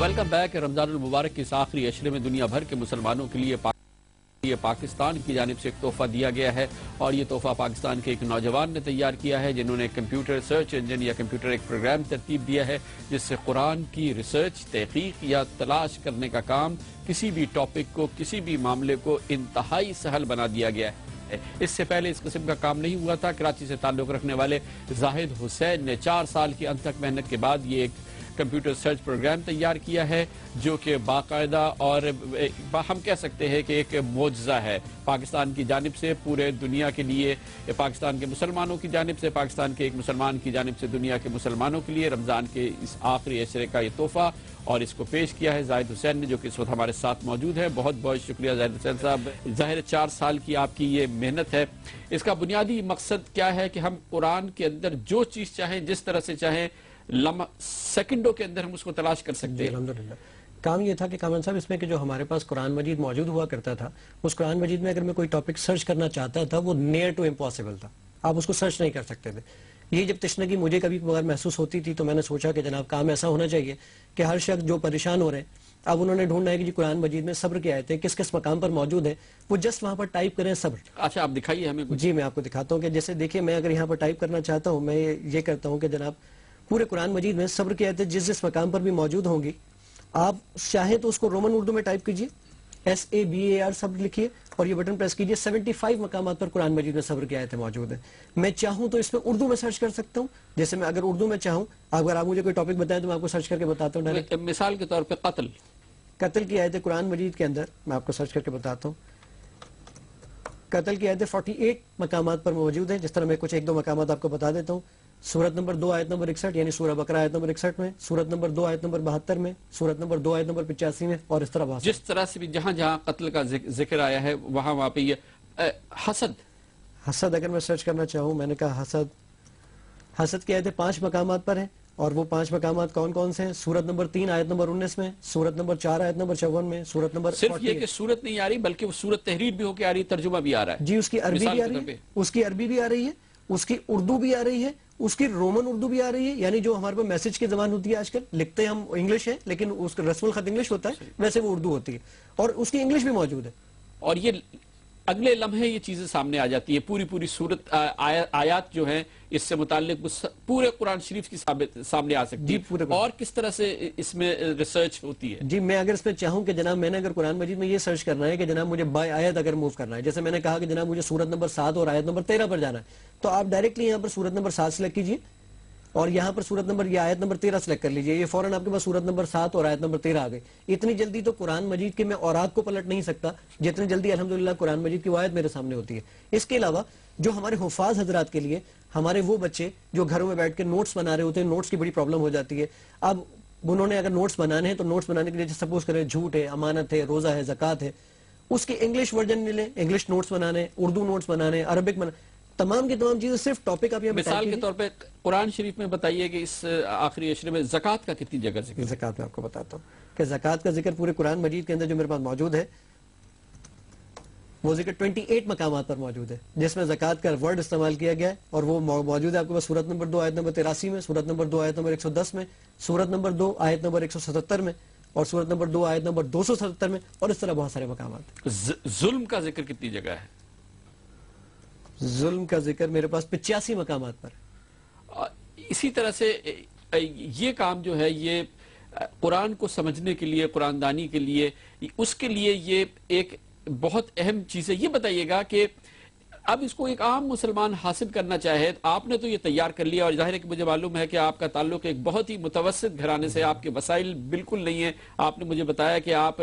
Welcome back. رمضان المبارک کے اس آخری عشرے میں دنیا بھر کے مسلمانوں کے لیے پاکستان کی جانب سے ایک تحفہ دیا گیا ہے، اور یہ تحفہ پاکستان کے ایک نوجوان نے تیار کیا ہے جنہوں نے کمپیوٹر سرچ انجن یا کمپیوٹر ایک پروگرام ترتیب دیا ہے جس سے قرآن کی ریسرچ، تحقیق یا تلاش کرنے کا کام، کسی بھی ٹاپک کو، کسی بھی معاملے کو انتہائی سہل بنا دیا گیا ہے۔ اس سے پہلے اس قسم کا کام نہیں ہوا تھا۔ کراچی سے تعلق رکھنے والے زاہد حسین نے 4 سال کی انتھک محنت کے بعد یہ ایک کمپیوٹر سرچ پروگرام تیار کیا ہے جو کہ باقاعدہ اور ہم کہہ سکتے ہیں کہ ایک معجزہ ہے پاکستان کی جانب سے، پورے دنیا کے لیے، پاکستان کے مسلمانوں کی جانب سے، پاکستان کے ایک مسلمان کی جانب سے دنیا کے مسلمانوں کے لیے رمضان کے اس آخری عشرے کا یہ تحفہ، اور اس کو پیش کیا ہے زاہد حسین نے جو کہ اس وقت ہمارے ساتھ موجود ہے۔ بہت بہت شکریہ زاہد حسین صاحب۔ ظاہر 4 سال کی آپ کی یہ محنت ہے، اس کا بنیادی مقصد کیا ہے کہ ہم قرآن کے اندر جو چیز چاہیں، جس طرح سے چاہیں، سیکنڈوں کے اندر ہم اس کو تلاش کر سکتے ہیں؟ الحمدللہ کام یہ تھا کہ کامران صاحب اس میں کہ جو ہمارے پاس قرآن مجید موجود ہوا کرتا تھا، اس قرآن مجید میں اگر میں کوئی ٹاپک سرچ کرنا چاہتا تھا وہ نیئر ٹو امپاسبل تھا، آپ اس کو سرچ نہیں کر سکتے تھے۔ یہ جب تشنگی مجھے کبھی کبھار محسوس ہوتی تھی تو میں نے سوچا کہ جناب کام ایسا ہونا چاہیے کہ ہر شخص جو پریشان ہو رہے ہیں، اب انہوں نے ڈھونڈنا ہے کہ جی قرآن مجید میں صبر کی آیتیں کس کس مقام پر موجود ہیں، وہ جسٹ وہاں پر ٹائپ کریں صبر۔ اچھا آپ دکھائیے ہمیں کچھ۔ جی میں آپ کو دکھاتا ہوں کہ جیسے دیکھیے میں اگر یہاں پر ٹائپ کرنا چاہتا ہوں، میں یہ کرتا ہوں کہ جناب پورے قرآن مجید میں صبر کی آیتیں جس جس مقام پر بھی موجود ہوں گی، آپ چاہیں تو اس کو رومن اردو میں ٹائپ کیجئے، SABAR صبر لکھیے اور یہ بٹن پریس کیجئے۔ 75 مقامات پر قرآن مجید میں صبر کی آیتیں موجود ہیں۔ میں چاہوں تو اس میں اردو میں سرچ کر سکتا ہوں، جیسے میں اگر اردو میں چاہوں، اگر آپ مجھے کوئی ٹاپک بتائیں تو میں آپ کو سرچ کر کے بتاتا ہوں ڈائریکٹ۔ مثال کے طور پہ قتل کی آیتیں قرآن مجید کے اندر میں آپ کو سرچ کر کے بتاتا ہوں۔ قتل کی آیتیں 48 مقامات پر موجود ہیں، جس طرح میں کچھ 1-2 مقامات آپ کو بتا دیتا ہوں۔ سورت نمبر 2 آیت نمبر 61 یعنی سورہ بقرہ آیت نمبر 61 میں، سورت نمبر 2 آیت نمبر 72 میں، سورت نمبر 2 آیت نمبر 85 میں، اور اس طرح بہت جس طرح سے بھی جہاں جہاں قتل کا ذکر آیا ہے وہاں پہ یہ حسد اگر میں سرچ کرنا چاہوں، میں نے کہا حسد کی آیتیں 5 مقامات پر ہیں، اور وہ 5 مقامات کون کون سے ہیں؟ سورت نمبر 3 آیت نمبر 19 میں، سورت نمبر 4 آیت نمبر 54 میں، سورت نمبر صرف یہ کہ سورت نہیں آ رہی بلکہ وہ سورت تحریر بھی ہو کے آ رہی ہے، ترجمہ بھی آ رہا ہے۔ جی اس کی عربی بھی آ رہی ہے، اس کی عربی بھی آ رہی ہے، اس کی اردو بھی آ رہی ہے، اس کی رومن اردو بھی آ رہی ہے، یعنی جو ہمارے پاس میسج کی زبان ہوتی ہے آج کل، لکھتے ہم انگلش ہیں لیکن اس کا رسم الخط انگلش ہوتا ہے، ویسے وہ اردو ہوتی ہے، اور اس کی انگلش بھی موجود ہے۔ اور یہ اگلے لمحے یہ چیزیں سامنے آ جاتی ہے، پوری صورت آیات جو ہیں اس سے متعلق پورے قرآن شریف کی سامنے آ سکتی ہے۔ اور کس طرح سے اس میں ریسرچ ہوتی ہے؟ جی میں اگر اس میں چاہوں کہ جناب میں نے اگر قرآن مجید میں یہ سرچ کرنا ہے کہ جناب مجھے بائی آیت اگر موو کرنا ہے، جیسے میں نے کہا کہ جناب مجھے سورت نمبر 7 اور آیت نمبر 13 پر جانا ہے، تو آپ ڈائریکٹلی یہاں پر سورت نمبر 7 سلیکٹ کیجئے اور یہاں پر سورت نمبر یا آیت نمبر 13 سلیکٹ کر لیجئے، یہ فوراً آپ کے پاس سورت نمبر 7 اور آیت نمبر 13 آ گئی۔ اتنی جلدی تو قرآن مجید کے میں اورات کو پلٹ نہیں سکتا جتنی جلدی الحمدللہ قرآن مجید کی آیت میرے سامنے ہوتی ہے۔ اس کے علاوہ جو ہمارے حفاظ حضرات کے لیے، ہمارے وہ بچے جو گھروں میں بیٹھ کے نوٹس بنا رہے ہوتے ہیں، نوٹس کی بڑی پرابلم ہو جاتی ہے۔ اب انہوں نے اگر نوٹس بنانے ہیں تو نوٹس بنانے کے لیے سپوز کریں جھوٹ ہے، امانت ہے، روزہ ہے، زکوٰۃ ہے، اس کی انگلش ورژن لے لیں، انگلش نوٹس بنانے، اردو نوٹس بنانے، عربک بنانے، تمام کی تمام چیزیں صرف ٹاپک آپ یہ مثال کے طور پہ قرآن شریف میں بتائیے کہ اس آخری عشرے میں زکوٰۃ کا کتنی جگہ ذکر ہے؟ زکوٰۃ میں آپ کو بتاتا ہوں کہ زکوٰۃ کا ذکر پورے قرآن مجید کے اندر جو میرے پاس موجود ہے وہ ذکر 28 مقامات پر موجود ہے، جس میں زکوٰۃ کا ورڈ استعمال کیا گیا ہے، اور وہ موجود ہے آپ کے پاس سورت نمبر 2 آیت نمبر 83 میں، سورت نمبر 2 آیت نمبر 110 میں، سورت نمبر 2 آیت نمبر 177 میں، اور سورت نمبر 2 آیت نمبر 277 میں، اور اس طرح بہت سارے مقامات۔ ظلم کا ذکر کتنی جگہ ہے؟ ظلم کا ذکر میرے پاس 85 مقامات پر۔ اسی طرح سے یہ کام جو ہے یہ قرآن کو سمجھنے کے لیے، قرآن دانی کے لیے، اس کے لیے یہ ایک بہت اہم چیز ہے۔ یہ بتائیے گا کہ اب اس کو ایک عام مسلمان حاصل کرنا چاہے، آپ نے تو یہ تیار کر لیا، اور ظاہر ہے کہ مجھے معلوم ہے کہ آپ کا تعلق ایک بہت ہی متوسط گھرانے سے، آپ کے وسائل بالکل نہیں ہیں۔ آپ نے مجھے بتایا کہ آپ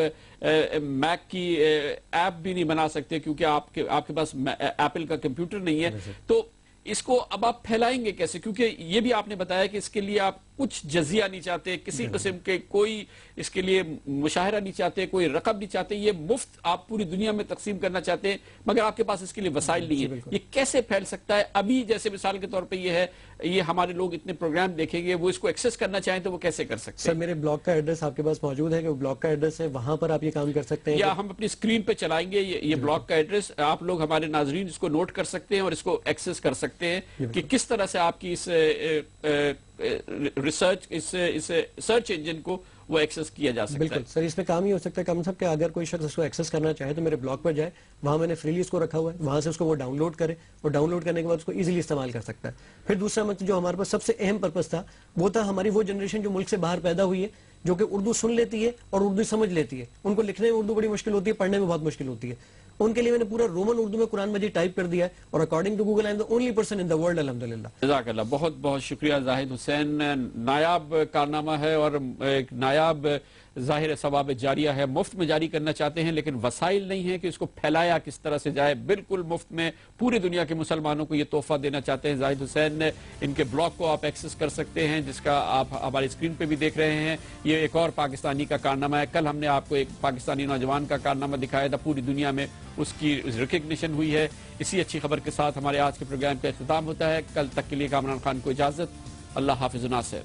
میک کی ایپ بھی نہیں بنا سکتے کیونکہ آپ کے پاس ایپل کا کمپیوٹر نہیں ہے، تو اس کو اب آپ پھیلائیں گے کیسے؟ کیونکہ یہ بھی آپ نے بتایا کہ اس کے لیے آپ کچھ جزیہ نہیں چاہتے، کسی قسم کے کوئی اس کے لیے مشاہرہ نہیں چاہتے، کوئی رقم نہیں چاہتے، یہ مفت آپ پوری دنیا میں تقسیم کرنا چاہتے ہیں، مگر آپ کے پاس اس کے لیے وسائل نہیں ہیں۔ یہ کیسے پھیل سکتا ہے؟ ابھی جیسے مثال کے طور پہ یہ ہے، یہ ہمارے لوگ اتنے پروگرام دیکھیں گے، وہ اس کو ایکسس کرنا چاہیں تو وہ کیسے کر سکتے ہیں؟ سر میرے بلاگ کا ایڈریس آپ کے پاس موجود ہے کہ وہ بلاگ کا ایڈریس ہے، وہاں پر آپ یہ کام کر سکتے ہیں، یا ہم اپنی اسکرین پہ چلائیں گے یہ بلاگ کا ایڈریس، آپ لوگ ہمارے ناظرین اس کو نوٹ کر سکتے ہیں اور اس کو ایکسس کر سکتے ہیں کہ کس طرح سے آپ کی اس ریسرچ، اس سرچ انجن کو وہ ایکسس کیا جا سکتا ہے. بالکل سر، اس پہ کام ہی ہو سکتا ہے کم سب کہ اگر کوئی شخص اس کو ایکسس کرنا چاہے تو میرے بلاگ پر جائے، وہاں میں نے فریلی اس کو رکھا ہوا ہے، وہاں سے اس کو وہ ڈاؤن لوڈ کرے اور ڈاؤن لوڈ کرنے کے بعد اس کو ایزیلی استعمال کر سکتا ہے. پھر دوسرا مطلب جو ہمارے پاس سب سے اہم پرپس تھا وہ تھا ہماری وہ جنریشن جو ملک سے باہر پیدا ہوئی ہے، جو کہ اردو سن لیتی ہے اور اردو سمجھ لیتی ہے. ان کو لکھنے میں اردو بڑی مشکل ہوتی ہے، پڑھنے میں بہت مشکل ہوتی ہے. ان کے لیے میں نے پورا رومن اردو میں قرآن مجید ٹائپ کر دیا ہے، اور according to Google I am the only person in the world الحمدللہ. جزاک اللہ، بہت بہت شکریہ زاہد حسین. نایاب کارنامہ ہے اور ایک نایاب ظاہر ثواب جاریہ ہے. مفت میں جاری کرنا چاہتے ہیں لیکن وسائل نہیں ہیں کہ اس کو پھیلایا کس طرح سے جائے. بالکل مفت میں پوری دنیا کے مسلمانوں کو یہ تحفہ دینا چاہتے ہیں زاہد حسین. ان کے بلاگ کو آپ ایکسس کر سکتے ہیں جس کا آپ ہماری اسکرین پہ بھی دیکھ رہے ہیں. یہ ایک اور پاکستانی کا کارنامہ ہے. کل ہم نے آپ کو ایک پاکستانی نوجوان کا کارنامہ دکھایا تھا، پوری دنیا میں اس کی ریکگنیشن ہوئی ہے. اسی اچھی خبر کے ساتھ ہمارے آج کے پروگرام کا اختتام ہوتا ہے. کل تک کے لیے کامران خان کو اجازت. اللہ حافظ. ناصر.